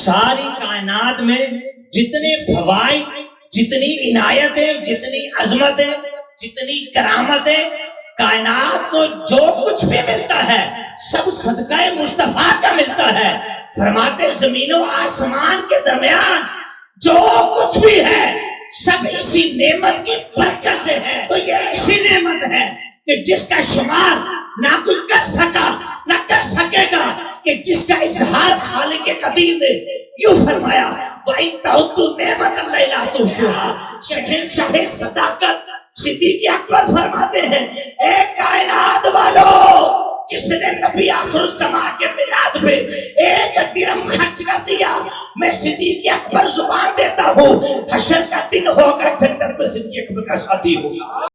ساری کائنات میں جتنے فوائد، جتنی عنایتیں، جتنی عظمتیں، جتنی کرامتیں، کائنات کو جو کچھ بھی ملتا ہے سب صدقہ مصطفیٰ کا ملتا ہے۔ فرماتے زمین و آسمان کے درمیان جو کچھ بھی ہے سب اسی نعمت کی برکت سے ہے۔ تو یہ ایسی نعمت ہے کہ جس کا شمار نہ کوئی کر سکا نہ کر سکے گا، کہ جس کا اظہار خالق قدیر نے یوں فرمایا وَإِن تَعُدُّوا نِعْمَتَ اللَّهِ لَا تُحْصُوهَا۔ شہنشاہ صداقت صدیق اکبر فرماتے ہیں اے کائنات والو، جس نے نبی آخر الزمان کے میلاد پہ 1 درہم خرچ کر دیا، میں صدیق اکبر زبان دیتا ہوں حشر کا دن ہوگا جنت میں صدیق اکبر کا ساتھی ہوگا۔